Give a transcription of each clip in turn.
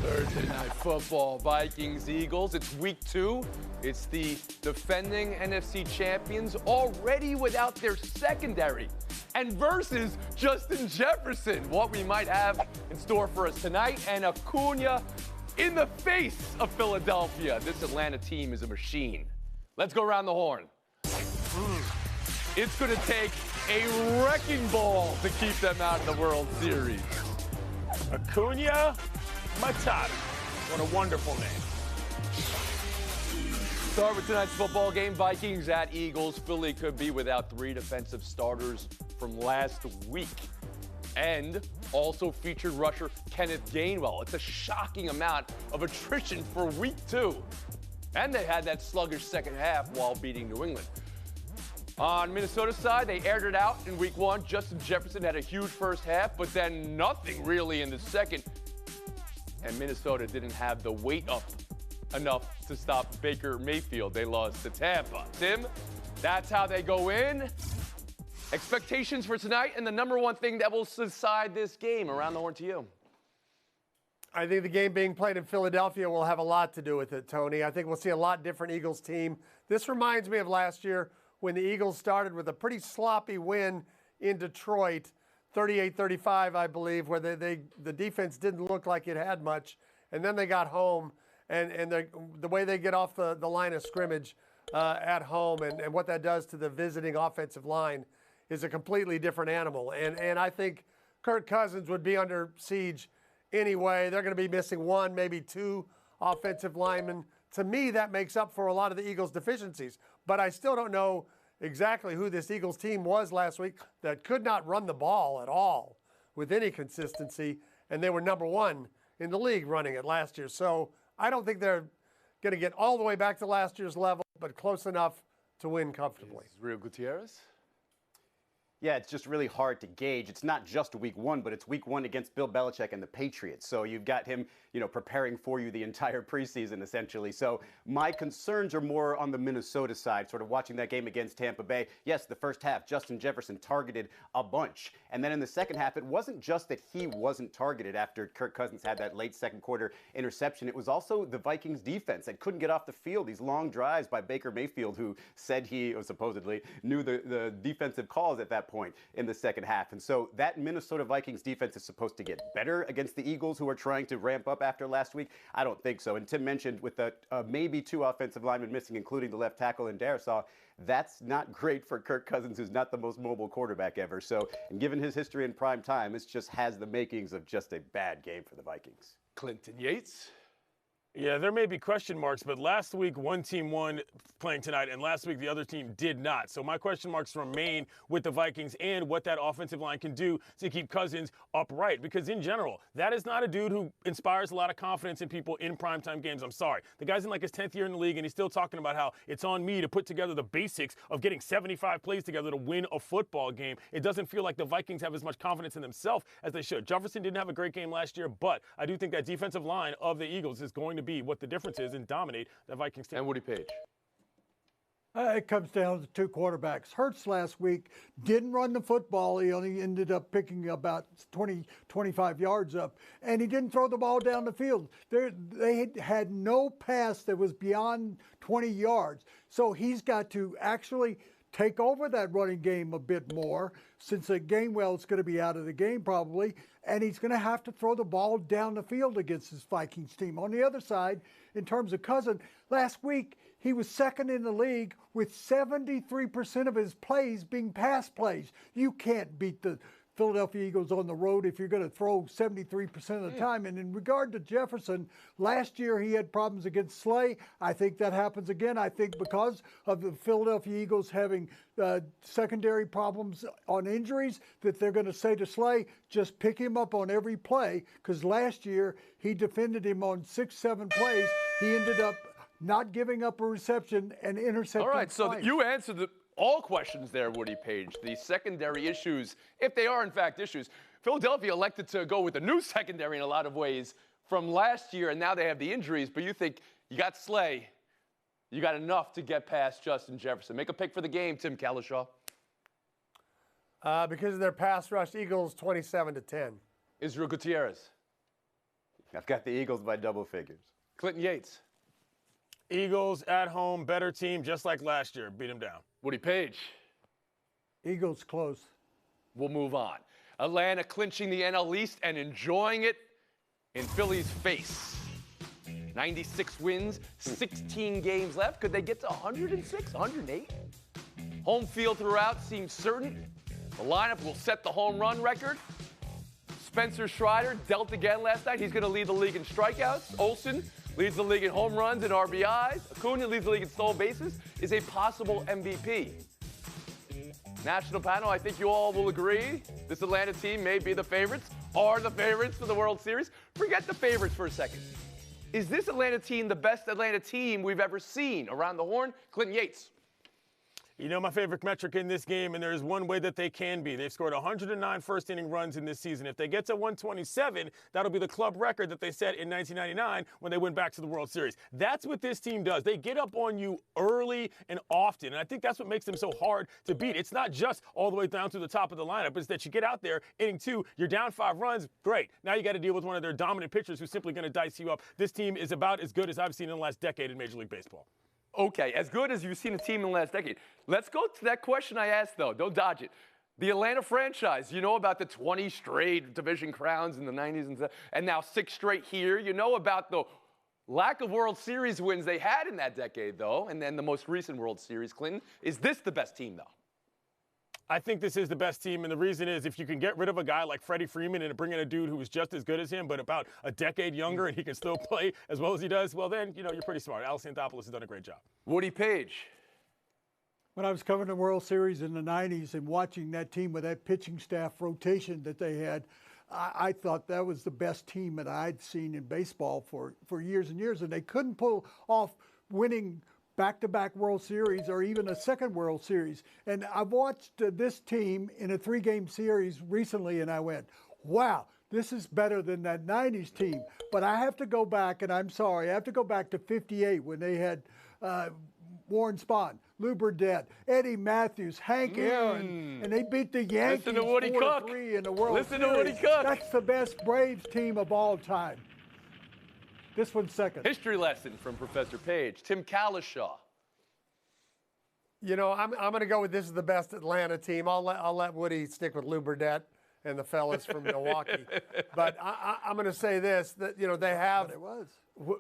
Thursday Night Football, Vikings, Eagles. It's week 2. It's the defending NFC champions already without their secondary. And versus Justin Jefferson, what we might have in store for us tonight. And Acuna in the face of Philadelphia. This Atlanta team is a machine. Let's go around the horn. It's going to take a wrecking ball to keep them out of the World Series. Acuna Matata. What a wonderful name. Start with tonight's football game. Vikings at Eagles. Philly could be without 3 defensive starters from last week. And also featured rusher Kenneth Gainwell. It's a shocking amount of attrition for week 2. And they had that sluggish second half while beating New England. On Minnesota's side, they aired it out in week 1. Justin Jefferson had a huge first half, but then nothing really in the second. And Minnesota didn't have the weight up enough to stop Baker Mayfield. They lost to Tampa. Tim, that's how they go in. Expectations for tonight and the number one thing that will decide this game. Around the horn to you. I think the game being played in Philadelphia will have a lot to do with it, Tony. I think we'll see a lot different Eagles team. This reminds me of last year when the Eagles started with a pretty sloppy win in Detroit, 38-35, I believe, where the defense didn't look like it had much. And then they got home, and the way they get off the line of scrimmage at home and what that does to the visiting offensive line is a completely different animal. And I think Kirk Cousins would be under siege anyway. They're going to be missing 1, maybe 2 offensive linemen. To me, that makes up for a lot of the Eagles' deficiencies. But I still don't know exactly who this Eagles team was last week that could not run the ball at all with any consistency, and they were number 1 in the league running it last year. So I don't think they're going to get all the way back to last year's level, but close enough to win comfortably. Israel Gutierrez? Yeah, it's just really hard to gauge. It's not just week 1, but it's week 1 against Bill Belichick and the Patriots. So you've got him, preparing for you the entire preseason, essentially. So my concerns are more on the Minnesota side, sort of watching that game against Tampa Bay. Yes, the first half, Justin Jefferson targeted a bunch. And then in the second half, it wasn't just that he wasn't targeted after Kirk Cousins had that late second quarter interception. It was also the Vikings defense that couldn't get off the field. These long drives by Baker Mayfield, who said he supposedly knew the defensive calls at that point in the second half. And so that Minnesota Vikings defense is supposed to get better against the Eagles, who are trying to ramp up after last week. I don't think so. And Tim mentioned with the maybe 2 offensive linemen missing, including the left tackle and Darisaw, that's not great for Kirk Cousins, who's not the most mobile quarterback ever. So, and given his history in prime time, it just has the makings of just a bad game for the Vikings. Clinton Yates? Yeah, there may be question marks, but last week one team won playing tonight, and last week the other team did not. So my question marks remain with the Vikings and what that offensive line can do to keep Cousins upright. Because in general, that is not a dude who inspires a lot of confidence in people in primetime games. I'm sorry. The guy's in like his 10th year in the league, and he's still talking about how it's on me to put together the basics of getting 75 plays together to win a football game. It doesn't feel like the Vikings have as much confidence in themselves as they should. Jefferson didn't have a great game last year, but I do think that defensive line of the Eagles is going to be what the difference is and dominate the Vikings team. And Woody Page. It comes down to 2 quarterbacks. Hurts last week didn't run the football. He only ended up picking about 20, 25 yards up, and he didn't throw the ball down the field. They had no pass that was beyond 20 yards. So he's got to actually take over that running game a bit more, since Gainwell is going to be out of the game probably, and he's going to have to throw the ball down the field against this Vikings team. On the other side, in terms of Cousins, last week he was second in the league with 73% of his plays being pass plays. You can't beat the Philadelphia Eagles on the road if you're going to throw 73% of the time. And in regard to Jefferson, last year he had problems against Slay. I think that happens again. I think because of the Philadelphia Eagles having secondary problems on injuries, that they're going to say to Slay, just pick him up on every play, because last year he defended him on 6-7 plays. He ended up not giving up a reception and intercepting. All right, so twice. you answered all questions there, Woody Page. The secondary issues, if they are in fact issues, Philadelphia elected to go with a new secondary in a lot of ways from last year, and now they have the injuries. But you think you got Slay, you got enough to get past Justin Jefferson. Make a pick for the game, Tim Calishaw. Because of their pass rush, Eagles 27-10. Israel Gutierrez. I've got the Eagles by double figures. Clinton Yates. Eagles at home, better team, just like last year. Beat them down. Woody Page. Eagles close. We'll move on. Atlanta clinching the NL East and enjoying it in Philly's face. 96 wins, 16 games left. Could they get to 106, 108? Home field throughout seems certain. The lineup will set the home run record. Spencer Strider dealt again last night. He's going to lead the league in strikeouts. Olsen leads the league in home runs and RBIs. Acuna leads the league in stolen bases, is a possible MVP. National panel, I think you all will agree this Atlanta team may be the favorites, are the favorites for the World Series. Forget the favorites for a second. Is this Atlanta team the best Atlanta team we've ever seen? Around the horn, Clinton Yates. You know my favorite metric in this game, and there's one way that they can be. They've scored 109 first-inning runs in this season. If they get to 127, that'll be the club record that they set in 1999 when they went back to the World Series. That's what this team does. They get up on you early and often, and I think that's what makes them so hard to beat. It's not just all the way down to the top of the lineup. It's that you get out there, inning 2, you're down 5 runs, great. Now you got to deal with one of their dominant pitchers who's simply going to dice you up. This team is about as good as I've seen in the last decade in Major League Baseball. Okay, as good as you've seen a team in the last decade. Let's go to that question I asked, though. Don't dodge it. The Atlanta franchise, you know about the 20 straight division crowns in the 90s and now 6 straight here. You know about the lack of World Series wins they had in that decade, though, and then the most recent World Series, Clinton. Is this the best team, though? I think this is the best team, and the reason is if you can get rid of a guy like Freddie Freeman and bring in a dude who is just as good as him, but about a decade younger, and he can still play as well as he does, well, then, you know, you're pretty smart. Alex Anthopoulos has done a great job. Woody Page. When I was covering the World Series in the 90s and watching that team with that pitching staff rotation that they had, I thought that was the best team that I'd seen in baseball for years and years, and they couldn't pull off winning back-to-back World Series or even a second World Series. And I watched this team in a 3-game series recently, and I went, wow, this is better than that 90s team. But I have to go back, and I'm sorry, I have to go back to 58 when they had Warren Spahn, Lou Burdette, Eddie Matthews, Hank Aaron, and they beat the Yankees 4-3 in the World Series. Listen to Woody Cook. That's the best Braves team of all time. This one's second. History lesson from Professor Page. Tim Kalishaw. You know, I'm going to go with this is the best Atlanta team. I'll let Woody stick with Lou Burdette and the fellas from Milwaukee. But I'm going to say this, that, you know, they have But it was.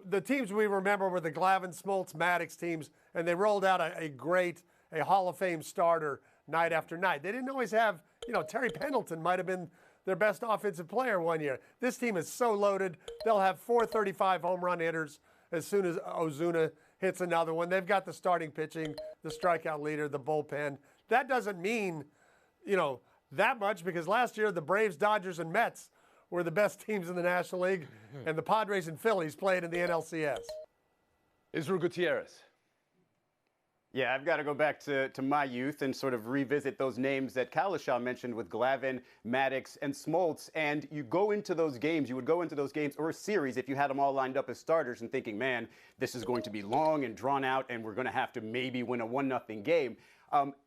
the teams we remember were the Glavine, Smoltz, Maddox teams, and they rolled out a Hall of Fame starter night after night. They didn't always have, you know, Terry Pendleton might have been their best offensive player one year. This team is so loaded. They'll have 435 home run hitters as soon as Ozuna hits another one. They've got the starting pitching, the strikeout leader, the bullpen. That doesn't mean, you know, that much because last year the Braves, Dodgers, and Mets were the best teams in the National League, and the Padres and Phillies played in the NLCS. Israel Gutierrez. Yeah, I've got to go back to my youth and sort of revisit those names that Kalishaw mentioned with Glavine, Maddox, and Smoltz. And you go into those games, you would go into those games or a series if you had them all lined up as starters and thinking, man, this is going to be long and drawn out and we're going to have to maybe win a 1-0 game.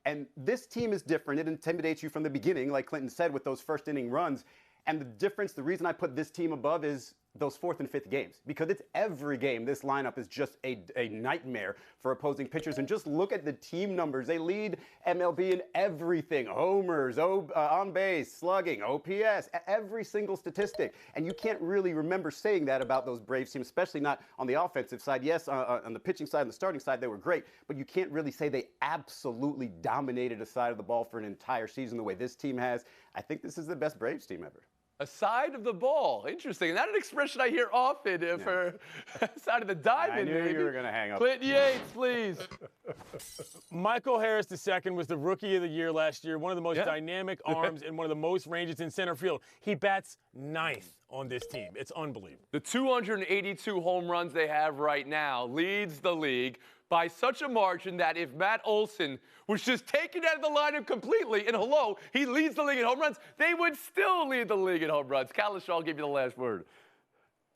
And this team is different. It intimidates you from the beginning, like Clinton said, with those first inning runs. And the difference, the reason I put this team above is those 4th and 5th games, because it's every game. This lineup is just a nightmare for opposing pitchers. And just look at the team numbers. They lead MLB in everything: homers, on base, slugging, OPS, every single statistic. And you can't really remember saying that about those Braves teams, especially not on the offensive side. Yes, on the pitching side and the starting side, they were great, but you can't really say they absolutely dominated a side of the ball for an entire season the way this team has. I think this is the best Braves team ever. A side of the ball. Interesting. Not an expression I hear often for side of the diamond. I knew maybe. you were going to hang up. Clinton Yates, please. Michael Harris II was the Rookie of the Year last year, one of the most dynamic arms and one of the most ranges in center field. He bats 9th on this team. It's unbelievable. The 282 home runs they have right now leads the league by such a margin that if Matt Olson was just taken out of the lineup completely, and hello, he leads the league in home runs, they would still lead the league in home runs. Kalishaw, I'll give you the last word.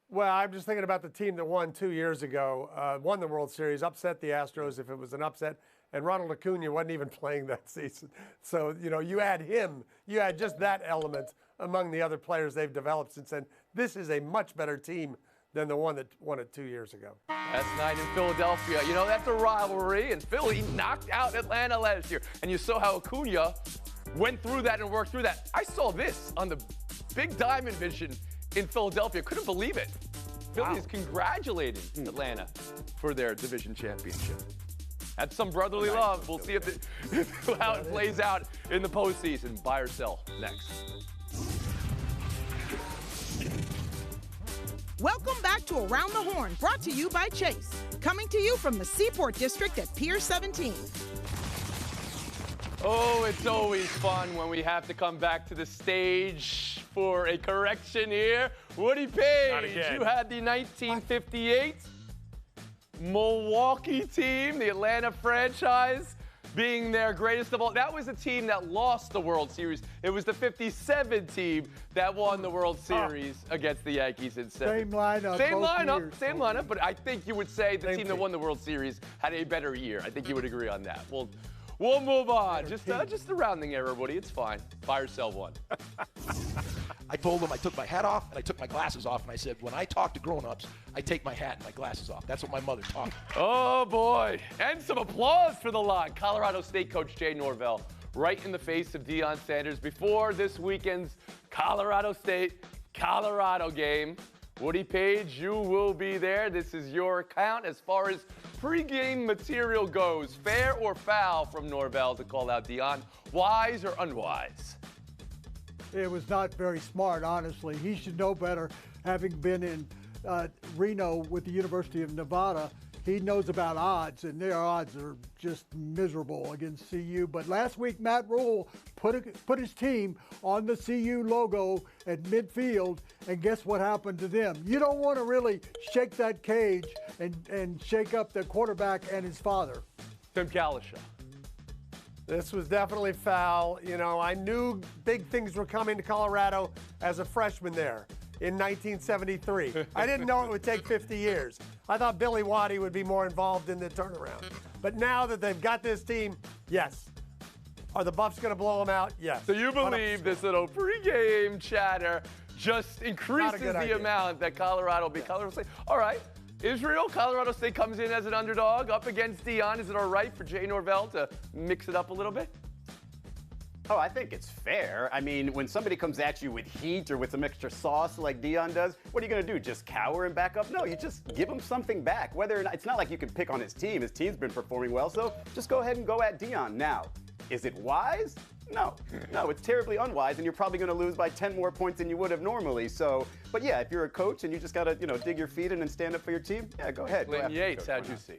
Well, I'm just thinking about the team that won 2 years ago, won the World Series, upset the Astros if it was an upset, and Ronald Acuna wasn't even playing that season. So, you know, you add him, you add just that element among the other players they've developed since then. This is a much better team than the one that won it 2 years ago. Last night in Philadelphia, you know, that's a rivalry, and Philly knocked out Atlanta last year. And you saw how Acuna went through that and worked through that. I saw this on the big diamond vision in Philadelphia. Couldn't believe it. Philly is congratulating Atlanta for their division championship. That's some brotherly love. We'll see how it plays out in the postseason. Buy or sell next. Welcome back to Around the Horn, brought to you by Chase. Coming to you from the Seaport District at Pier 17. Oh, it's always fun when we have to come back to the stage for a correction here. Woody Page, you had the 1958 Milwaukee team, the Atlanta franchise, being their greatest of all. That was a team that lost the World Series. It was the 57 team that won the World Series against the Yankees in 7. Same lineup. Same lineup, but I think you would say the team that won the World Series had a better year. I think you would agree on that. We'll move on. Just a rounding error, Woody. It's fine. Buy or sell one. I told him I took my hat off and I took my glasses off, and I said, when I talk to grown-ups, I take my hat and my glasses off. That's what my mother taught me. Oh, boy. And some applause for the line. Colorado State coach Jay Norvell right in the face of Deion Sanders before this weekend's Colorado State-Colorado game. Woody Page, you will be there. This is your account as far as pregame material goes. Fair or foul from Norvell to call out Deion? Wise or unwise? It was not very smart, honestly. He should know better, having been in Reno with the University of Nevada. He knows about odds, and their odds are just miserable against CU. But last week, Matt Rule put his team on the CU logo at midfield, and guess what happened to them? You don't want to really shake that cage and shake up the quarterback and his father. Tim Kalisha. This was definitely foul. You know, I knew big things were coming to Colorado as a freshman there in 1973. I didn't know it would take 50 years. I thought Billy Waddy would be more involved in the turnaround. But now that they've got this team, yes. Are the Buffs going to blow them out? Yes. So you believe this little pregame chatter just increases the amount that Colorado will be Colorado State? All right. Israel, Colorado State comes in as an underdog up against Deion. Is it all right for Jay Norvell to mix it up a little bit? Oh, I think it's fair. I mean, when somebody comes at you with heat or with some extra sauce like Deion does, what are you going to do? Just cower and back up? No, you just give him something back. Whether or not, it's not like you can pick on his team. His team's been performing well, so just go ahead and go at Deion. Now, is it wise? No, it's terribly unwise, and you're probably going to lose by 10 more points than you would have normally. So, but yeah, if you're a coach and you just got to, dig your feet in and stand up for your team, yeah, go ahead. Clinton Yates, how'd you see?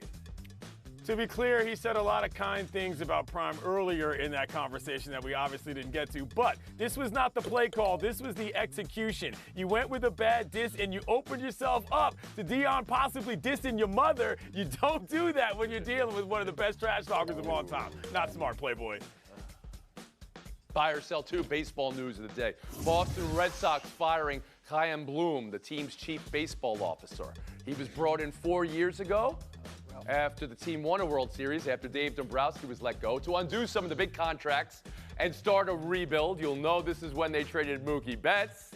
To be clear, he said a lot of kind things about Prime earlier in that conversation that we obviously didn't get to. But this was not the play call. This was the execution. You went with a bad diss and you opened yourself up to Deion possibly dissing your mother. You don't do that when you're dealing with one of the best trash talkers of all time. Not smart, Playboy. Buy or sell two baseball news of the day. Boston Red Sox firing Chaim Bloom, the team's chief baseball officer. He was brought in 4 years ago after the team won a World Series, after Dave Dombrowski was let go, to undo some of the big contracts and start a rebuild. You'll know this is when they traded Mookie Betts.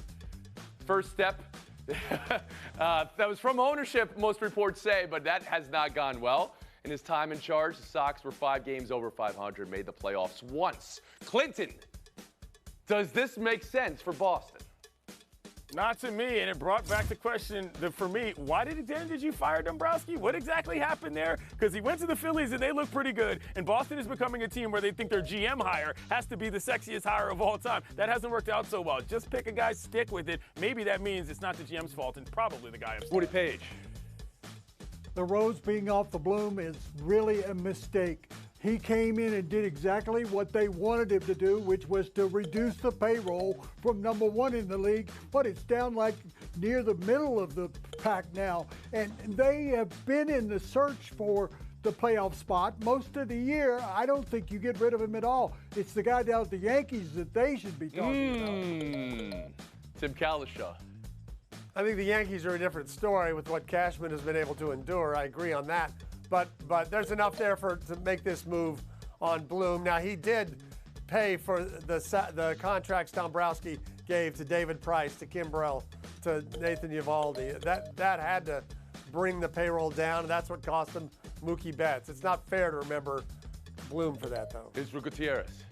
First step. That was from ownership, most reports say, but that has not gone well. In his time in charge, the Sox were 5 games over 500, made the playoffs once. Clinton, does this make sense for Boston? Not to me, and it brought back the question for me, why did you fire Dombrowski? What exactly happened there? Because he went to the Phillies and they look pretty good, and Boston is becoming a team where they think their GM hire has to be the sexiest hire of all time. That hasn't worked out so well. Just pick a guy, stick with it. Maybe that means it's not the GM's fault and probably the guy upstairs. Woody Page. The rose being off the bloom is really a mistake. He came in and did exactly what they wanted him to do, which was to reduce the payroll from number 1 in the league, but it's down like near the middle of the pack now. And they have been in the search for the playoff spot most of the year. I don't think you get rid of him at all. It's the guy down at the Yankees that they should be talking about. Tim Kalisha. I think the Yankees are a different story with what Cashman has been able to endure. I agree on that. But there's enough there to make this move on Bloom. Now, he did pay for the contracts Dombrowski gave to David Price, to Kim Burrell, to Nathan Eovaldi. That had to bring the payroll down, and that's what cost him Mookie Betts. It's not fair to remember Bloom for that, though. Israel Gutierrez.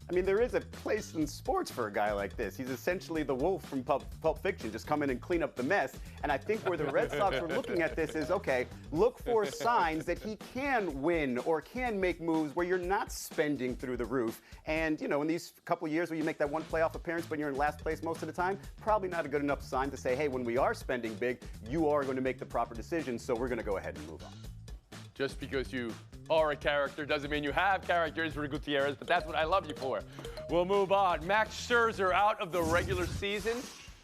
I mean, there is a place in sports for a guy like this. He's essentially the wolf from Pulp Fiction, just come in and clean up the mess. And I think where the Red Sox were looking at this is, okay, look for signs that he can win or can make moves where you're not spending through the roof. And, you know, in these couple years where you make that one playoff appearance but you're in last place most of the time, probably not a good enough sign to say, hey, when we are spending big, you are going to make the proper decisions, so we're going to go ahead and move on. Just because you are a character doesn't mean you have characters, Rudy Gutierrez, but that's what I love you for. We'll move on. Max Scherzer out of the regular season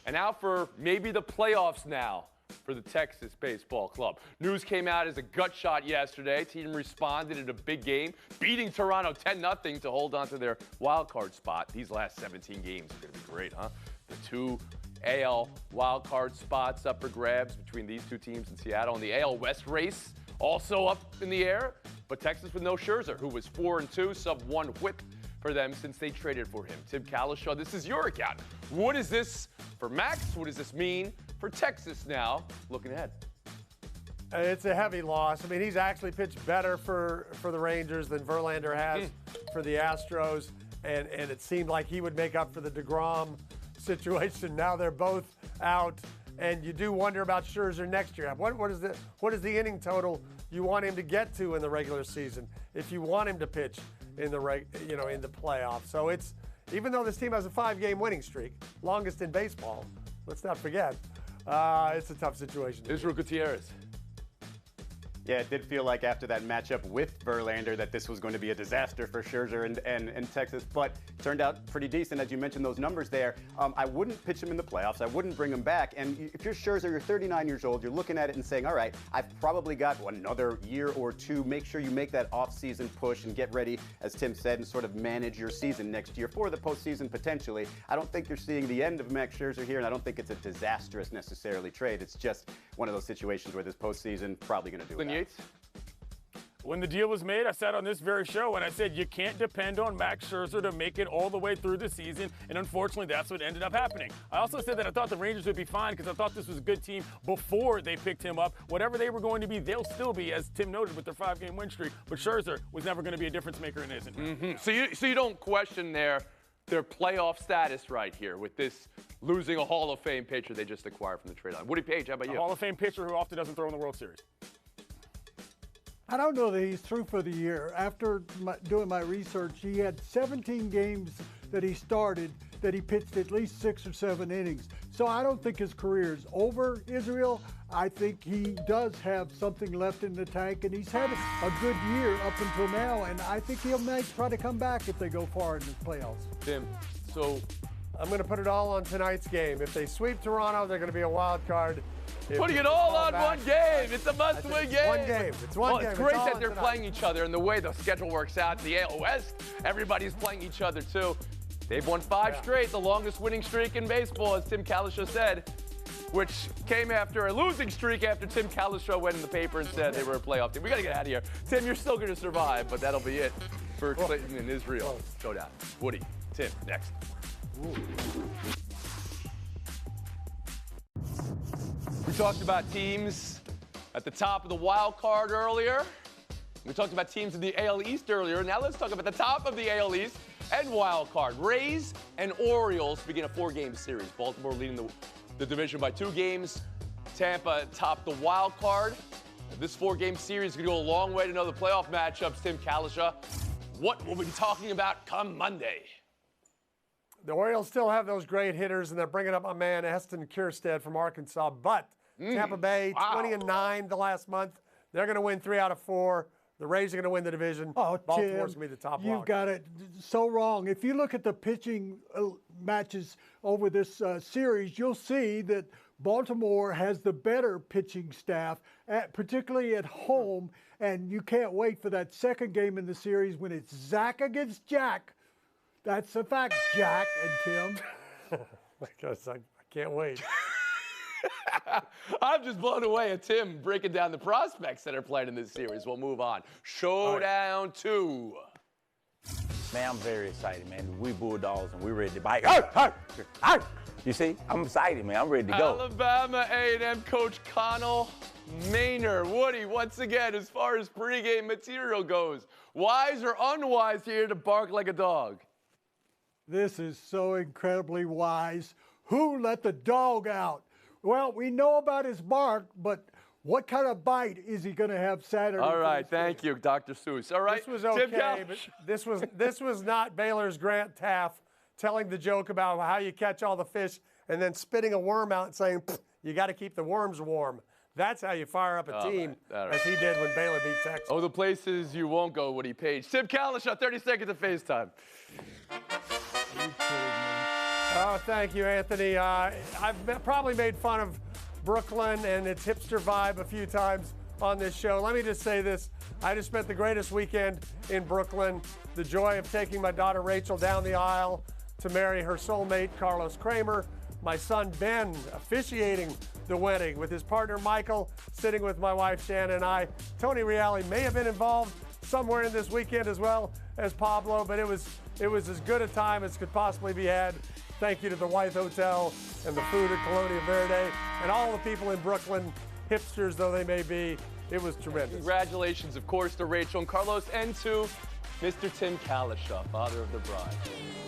and out for maybe the playoffs now for the Texas Baseball Club. News came out as a gut shot yesterday. Team responded in a big game, beating Toronto 10-0 to hold on to their wild card spot. These last 17 games are going to be great, huh? The two AL wild card spots up for grabs between these two teams in Seattle, and the AL West race also up in the air, but Texas with no Scherzer, who was 4-2, sub-1 whip for them since they traded for him. Tim Calishaw, this is your account. What is this for Max? What does this mean for Texas now, looking ahead? It's a heavy loss. I mean, he's actually pitched better for the Rangers than Verlander has for the Astros, and it seemed like he would make up for the DeGrom situation. Now they're both out. And you do wonder about Scherzer next year. What is the inning total you want him to get to in the regular season if you want him to pitch in the in the playoffs? So it's, even though this team has a 5-game winning streak, longest in baseball, let's not forget, it's a tough situation. Israel Gutierrez. Yeah, it did feel like after that matchup with Verlander that this was going to be a disaster for Scherzer and Texas, but turned out pretty decent. As you mentioned those numbers there, I wouldn't pitch him in the playoffs. I wouldn't bring him back. And if you're Scherzer, you're 39 years old, you're looking at it and saying, all right, I've probably got another year or two. Make sure you make that off-season push and get ready, as Tim said, and sort of manage your season next year for the postseason potentially. I don't think you're seeing the end of Max Scherzer here, and I don't think it's a disastrous necessarily trade. It's just one of those situations where this postseason probably going to do it. When the deal was made, I sat on this very show and I said you can't depend on Max Scherzer to make it all the way through the season, and unfortunately that's what ended up happening. I also said that I thought the Rangers would be fine because I thought this was a good team before they picked him up. Whatever they were going to be, they'll still be, as Tim noted, with their 5-game win streak, but Scherzer was never going to be a difference maker and isn't. So you don't question their playoff status right here with this losing a Hall of Fame pitcher they just acquired from the trade line. Woody Page, how about you? A Hall of Fame pitcher who often doesn't throw in the World Series. I don't know that he's through for the year. After doing my research, he had 17 games that he started that he pitched at least 6 or 7 innings. So I don't think his career is over, Israel. I think he does have something left in the tank, and he's had a good year up until now, and I think he'll try to come back if they go far in the playoffs. Tim, so I'm going to put it all on tonight's game. If they sweep Toronto, they're going to be a wild card. Putting it all on one game. It's a must-win game. One game. It's one game. It's great that they're playing each other, and the way the schedule works out in the AL West, everybody's playing each other too. They've won 5 straight, the longest winning streak in baseball, as Tim Calishaw said, which came after a losing streak after Tim Calishaw went in the paper and said they were a playoff team. We got to get out of here. Tim, you're still going to survive, but that'll be it for Clinton and Israel showdown. Woody, Tim, next. We talked about teams at the top of the wild card earlier. We talked about teams in the AL East earlier. Now let's talk about the top of the AL East and wild card. Rays and Orioles begin a 4-game series. Baltimore leading the division by 2 games. Tampa topped the wild card. This 4-game series is going to go a long way to know the playoff matchups. Tim Calishaw, what will we be talking about come Monday? The Orioles still have those great hitters, and they're bringing up my man Heston Kjerstad from Arkansas. But Tampa Bay, 20-9 the last month. They're going to win 3 out of 4. The Rays are going to win the division. Oh, Baltimore's Tim, going to be the top you've got it so wrong. If you look at the pitching matches over this series, you'll see that Baltimore has the better pitching staff, particularly at home. And you can't wait for that second game in the series when it's Zach against Jack. That's a fact, Jack and Tim. I can't wait. I'm just blown away at Tim breaking down the prospects that are playing in this series. We'll move on. Showdown 2. Man, I'm very excited, man. We Bulldogs and we're ready to bite. Arr, arr, arr. You see, I'm excited, man. I'm ready to go. Alabama A&M coach Connell Maynard. Woody, once again, as far as pregame material goes, wise or unwise here to bark like a dog? This is so incredibly wise. Who let the dog out? Well, we know about his bark, but what kind of bite is he going to have Saturday? All right, thank you, Dr. Seuss. All right, This was Tim okay, but this was not Baylor's Grant Taft telling the joke about how you catch all the fish and then spitting a worm out and saying, you got to keep the worms warm. That's how you fire up a team, all right. as he did when Baylor beat Texas. Oh, the places you won't go, Woody Page. Tim Kalishaw, 30 seconds of FaceTime. Oh, thank you, Anthony. I've probably made fun of Brooklyn and its hipster vibe a few times on this show. Let me just say this. I just spent the greatest weekend in Brooklyn. The joy of taking my daughter Rachel down the aisle to marry her soulmate, Carlos Kramer. My son Ben officiating the wedding with his partner Michael, sitting with my wife Shannon and I. Tony Reale may have been involved somewhere in this weekend as well as Pablo, but it was as good a time as could possibly be had. Thank you to the White Hotel and the food at Colonia Verde and all the people in Brooklyn, hipsters though they may be. It was tremendous. Congratulations, of course, to Rachel and Carlos, and to Mr. Tim Kalishaw, father of the bride.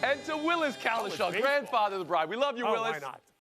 And to Willis Kalishaw, grandfather of the bride. We love you, Oh, Willis. why not?